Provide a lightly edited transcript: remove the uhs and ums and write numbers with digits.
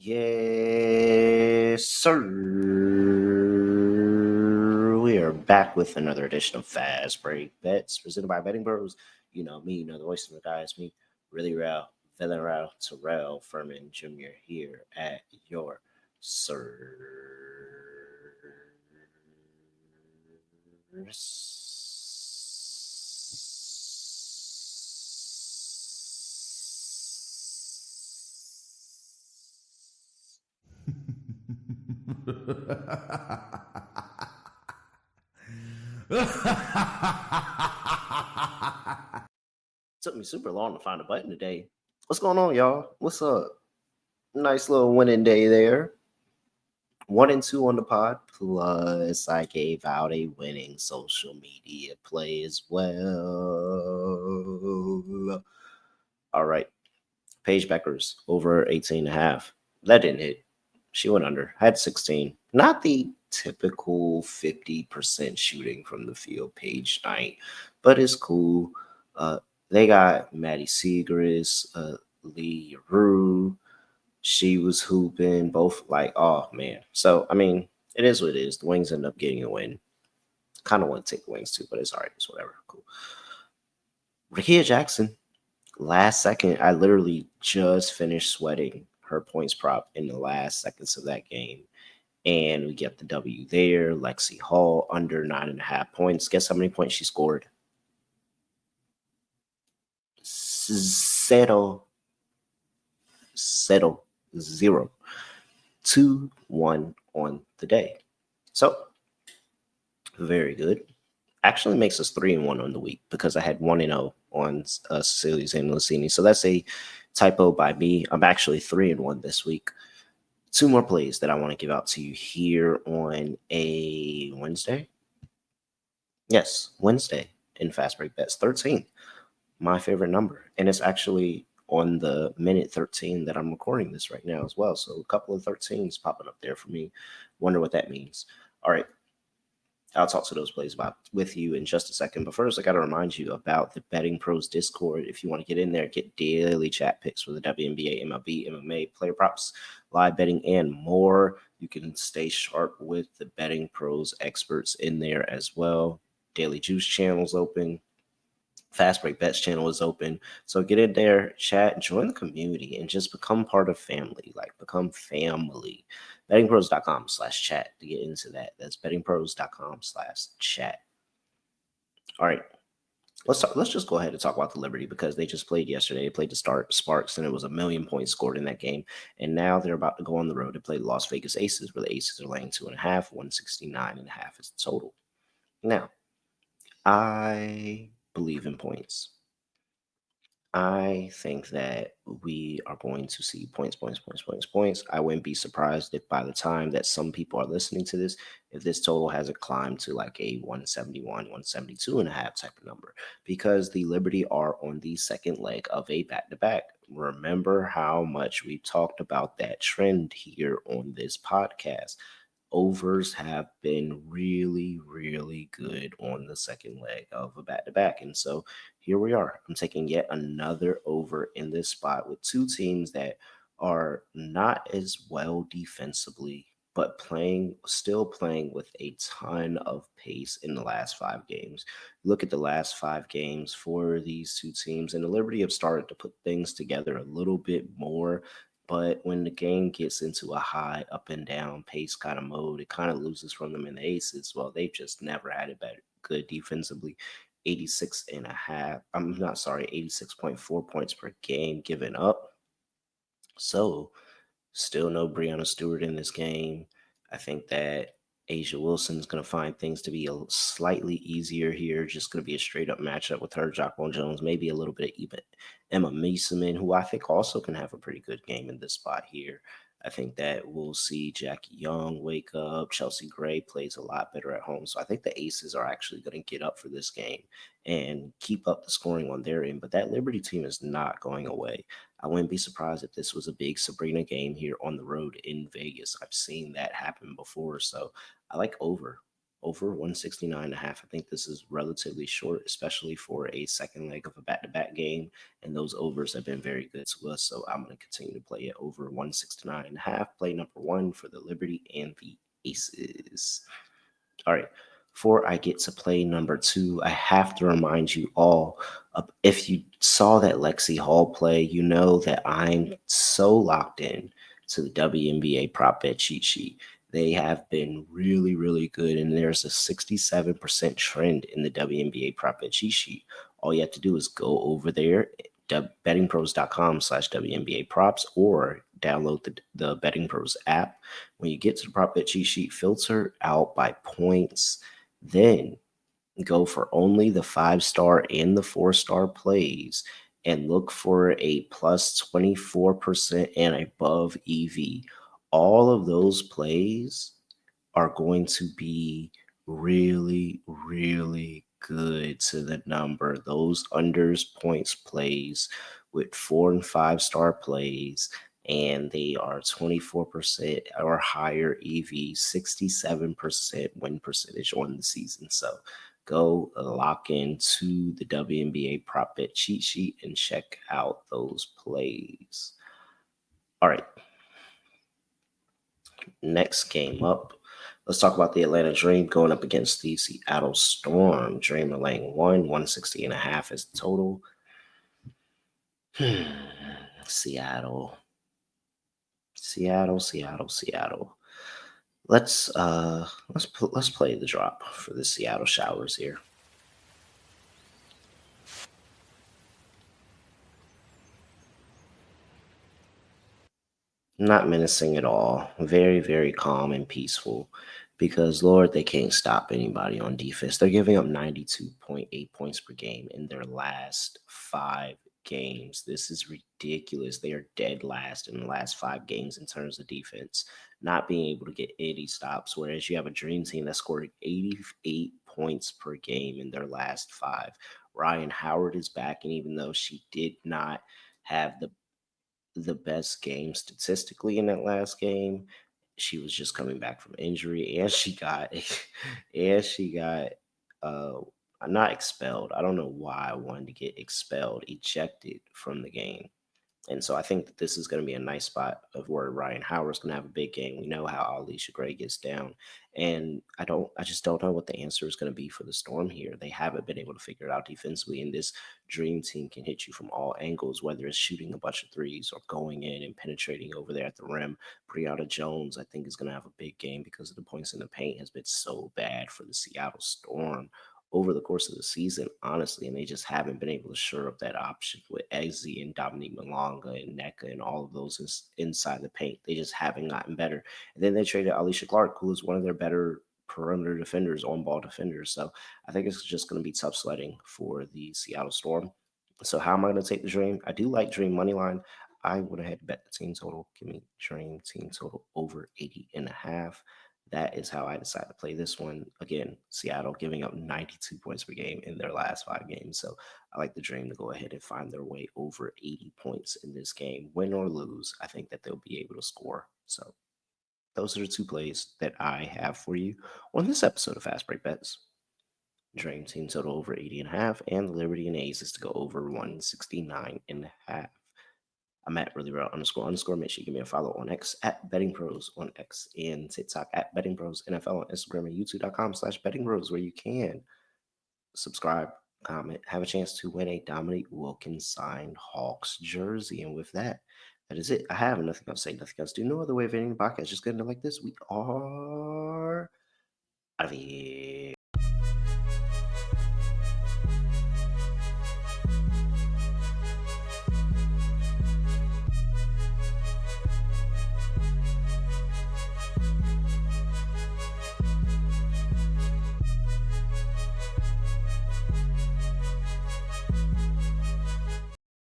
Yes, sir. We are back with another edition of Fast Break Bets presented by BettingPros. You know me, you know the voice of the guys, me, really real, villain real, Terrell Furman Jr. here at your service. Took me super long to find a button today. What's going on, y'all? What's up? Nice little winning day there. 1-2 on the pod. Plus, I gave out a winning social media play as well. All right. Paige Bueckers over 18.5. That didn't hit. She went under. Had 16. Not the typical 50% shooting from the field Paige night, but it's cool. Uh, they got Maddie Segrist, Lee Rue. She was hooping, both like, oh man. So, I mean, it is what it is. The Wings end up getting a win. Kind of want to take the Wings too, but it's all right. It's whatever. Cool. Rakia Jackson, last second, I literally just finished sweating her points prop in the last seconds of that game. And we get the W there. Lexie Hull under 9.5 points. Guess how many points she scored? Zero. Zero. 2-1 on the day. So, very good. Actually makes us 3-1 on the week because I had 1-0 on Cecilia's and Lucini. So that's a typo by me. I'm actually 3-1 this week. Two more plays that I want to give out to you here on a Wednesday. Yes, Wednesday in Fast Break Bets 13. My favorite number. And it's actually on the minute 13 that I'm recording this right now as well. So a couple of 13s popping up there for me. Wonder what that means. All right. I'll talk to those plays about with you in just a second. But first, I got to remind you about the Betting Pros Discord. If you want to get in there, get daily chat picks for the WNBA, MLB, MMA, player props, live betting, and more. You can stay sharp with the Betting Pros experts in there as well. Daily Juice channel's open. Fast Break Bets channel is open. So get in there, chat, join the community, and just become part of family. Like become family. BettingPros.com/chat to get into that. That's BettingPros.com/chat. All right. Let's just go ahead and talk about the Liberty because they just played yesterday. They played the Sparks, and it was 1,000,000 points scored in that game. And now they're about to go on the road to play the Las Vegas Aces, where the Aces are laying 2.5, 169.5 is the total. Now, I believe in points. I think that we are going to see points. I wouldn't be surprised if by the time that some people are listening to this, if this total hasn't climbed to like a 171, 172.5 type of number, because the Liberty are on the second leg of a back-to-back. Remember how much we talked about that trend here on this podcast. Overs have been really, really good on the second leg of a back-to-back. And so here we are. I'm taking yet another over in this spot with two teams that are not as well defensively, but still playing with a ton of pace in the last 5 games. Look at the last 5 games for these two teams, and the Liberty have started to put things together a little bit more. But when the game gets into a high up and down pace kind of mode, it kind of loses from them in the Aces. Well, they've just never had it better, good defensively. 86.5. I'm not sorry, 86.4 points per game given up. So still no Breonna Stewart in this game. I think that Asia Wilson's going to find things to be a slightly easier here. Just going to be a straight up matchup with her, Jacqueline Jones, maybe a little bit of even Emma Meeseman, who I think also can have a pretty good game in this spot here. I think that we'll see Jackie Young wake up. Chelsea Gray plays a lot better at home. So I think the Aces are actually going to get up for this game and keep up the scoring on their end. But that Liberty team is not going away. I wouldn't be surprised if this was a big Sabrina game here on the road in Vegas. I've seen that happen before. So I like over over 169.5. I think this is relatively short, especially for a second leg of a back-to-back game, and those overs have been very good to us. So I'm going to continue to play it over 169.5. Play number one for the Liberty and the Aces. All right. Before I get to play number two, I have to remind you all if you saw that Lexie Hull play, you know that I'm so locked in to the WNBA prop bet cheat sheet. They have been really, really good, and there's a 67% trend in the WNBA prop bet cheat sheet. All you have to do is go over there, bettingpros.com/WNBA props, or download the Betting Pros app. When you get to the prop bet cheat sheet, filter out by points, then go for only the 5-star and the 4-star plays and look for a plus 24% and above EV. All of those plays are going to be really, really good to the number. Those unders points plays with 4 and 5-star plays, and they are 24% or higher EV, 67% win percentage on the season. So go lock into the WNBA prop bet cheat sheet and check out those plays. All right. Next game up, let's talk about the Atlanta Dream going up against the Seattle Storm. Dream are laying 160.5 is the total. Seattle. Let's play the drop for the Seattle Showers here. Not menacing at all. Very, very calm and peaceful because, Lord, they can't stop anybody on defense. They're giving up 92.8 points per game in their last 5 games. This is ridiculous. They are dead last in the last 5 games in terms of defense, not being able to get any stops, whereas you have a Dream team that scored 88 points per game in their last 5. Ryan Howard is back, and even though she did not have the best game statistically in that last game, she was just coming back from injury, and she got and she got uh not expelled. I don't know why I wanted to get expelled, ejected from the game. And so I think that this is going to be a nice spot of where Ryan Howard's going to have a big game. We know how Alicia Gray gets down. And I just don't know what the answer is going to be for the Storm here. They haven't been able to figure it out defensively. And this Dream team can hit you from all angles, whether it's shooting a bunch of threes or going in and penetrating over there at the rim. Brianna Jones, I think, is going to have a big game because of the points in the paint has been so bad for the Seattle Storm over the course of the season, honestly, and they just haven't been able to shore up that option with Eggsy and Dominique Malonga and NECA and all of those inside the paint. They just haven't gotten better. And then they traded Alicia Clark, who is one of their better perimeter defenders, on-ball defenders. So I think it's just going to be tough sledding for the Seattle Storm. So how am I going to take the Dream? I do like Dream money line. I would have had to bet the team total. Give me Dream team total over 80.5. That is how I decided to play this one. Again, Seattle giving up 92 points per game in their last 5 games. So I like the Dream to go ahead and find their way over 80 points in this game. Win or lose, I think that they'll be able to score. So those are the 2 plays that I have for you on this episode of Fast Break Bets. Dream team total over 80.5, and the Liberty and Aces to go over 169.5. I'm at really real __. Make sure you give me a follow on X at BettingPros on X and TikTok at BettingPros NFL on Instagram and YouTube.com/BettingPros, where you can subscribe, comment, have a chance to win a Dominique Wilkins signed Hawks jersey. And with that, that is it. I have nothing else to say, nothing else to do. No other way of ending the podcast. Just getting it like this. We are out of here.